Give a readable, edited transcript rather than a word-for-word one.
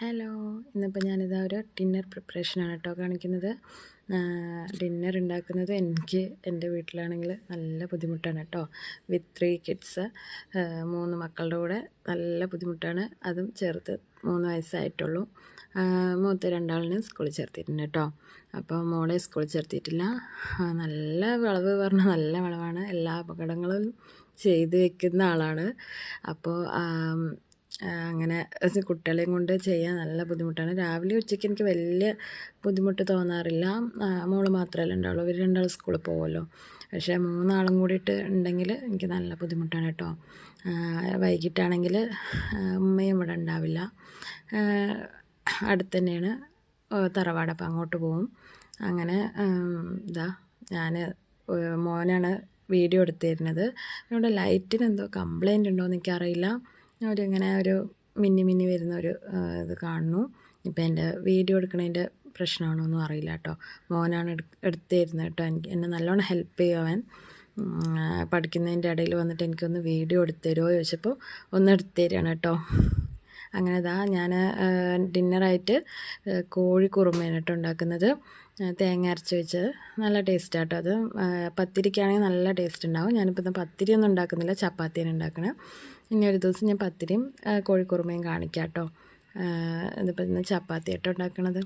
Hello, ഇന്നിപ്പോൾ ഞാനിതാ ഒരു ഡിന്നർ പ്രിപ്പറേഷനാണ് കേട്ടോ കാണിക്കുന്നത്. ഡിന്നർ ഉണ്ടാക്കുന്നത് എനിക്ക് എൻ്റെ വീട്ടിലാണെങ്കിൽ നല്ല ബുദ്ധിമുട്ടാണ് കേട്ടോ. വിത്ത് 3 കിഡ്സ്, 3 മക്കളുടെ കൂടെ നല്ല ബുദ്ധിമുട്ടാണ്. അതും ചെറുത് 3 വയസ്സായിട്ടുള്ളൂ. മൂത്ത 2 സ്കൂളിൽ ചേർത്തിട്ടുണ്ട് കേട്ടോ. അപ്പോൾ മോളെ സ്കൂളിൽ ചേർത്തിട്ടില്ല. നല്ല വിളവ് പറഞ്ഞാൽ നല്ല വിളവാണ്. എല്ലാ അപകടങ്ങളും ചെയ്ത് വെക്കുന്ന ആളാണ്. അപ്പോൾ അങ്ങനെ കുട്ടികളെയും കൊണ്ട് ചെയ്യാൻ നല്ല ബുദ്ധിമുട്ടാണ്. രാവിലെ ഉച്ചയ്ക്ക് എനിക്ക് വലിയ ബുദ്ധിമുട്ട് തോന്നാറില്ല. മോള് മാത്രമല്ല ഉണ്ടാവുള്ളൂ, ഇവർ 2 സ്കൂളിൽ പോകുമല്ലോ. പക്ഷേ 3 ആളും കൂടിയിട്ട് ഉണ്ടെങ്കിൽ എനിക്ക് നല്ല ബുദ്ധിമുട്ടാണ് കേട്ടോ. വൈകിട്ടാണെങ്കിൽ ഉമ്മയും ഇവിടെ ഉണ്ടാവില്ല. അടുത്ത് തന്നെയാണ് തറവാട്, അപ്പം അങ്ങോട്ട് പോവും. അങ്ങനെ ഞാൻ മോനാണ് വീഡിയോ എടുത്തു തരുന്നത്. ഇവിടെ ലൈറ്റിന് എന്തോ കംപ്ലൈൻ്റ് ഉണ്ടോ എന്ന് എനിക്കറിയില്ല. ഇങ്ങനെ ഒരു മിന്നി വരുന്ന ഒരു ഇത് കാണുന്നു. ഇപ്പം എൻ്റെ വീഡിയോ എടുക്കണതിൻ്റെ പ്രശ്നമാണോ ഒന്നും അറിയില്ല കേട്ടോ. മോനാണ് എടുത്തു തരുന്നത് കേട്ടോ. എന്നെ നല്ലോണം ഹെൽപ്പ് ചെയ്യും അവൻ. പഠിക്കുന്നതിൻ്റെ ഇടയിൽ വന്നിട്ട് എനിക്കൊന്ന് വീഡിയോ എടുത്തു തരുമോ ചോദിച്ചപ്പോൾ ഒന്ന് എടുത്തു തരികയാണ് കേട്ടോ. അങ്ങനെ ഞാൻ ഡിന്നറായിട്ട് കോഴി കുറുമയാണ് കേട്ടോ ഉണ്ടാക്കുന്നത്. തേങ്ങ അരച്ച് വെച്ച് നല്ല ടേസ്റ്റാണ് കേട്ടോ അത്. പത്തിരിക്കാണെങ്കിൽ നല്ല ടേസ്റ്റ് ഉണ്ടാവും. ഞാനിപ്പോൾ ഇന്ന് പത്തിരിയൊന്നും ഉണ്ടാക്കുന്നില്ല, ചപ്പാത്തിയാണ് ഉണ്ടാക്കണത്. ഇനി ഒരു ദിവസം ഞാൻ പത്തിരിയും കോഴിക്കുറുമയും കാണിക്കാം കേട്ടോ. ഇതിപ്പോൾ ഇന്ന് ചപ്പാത്തി ആട്ടോ ഉണ്ടാക്കണത്.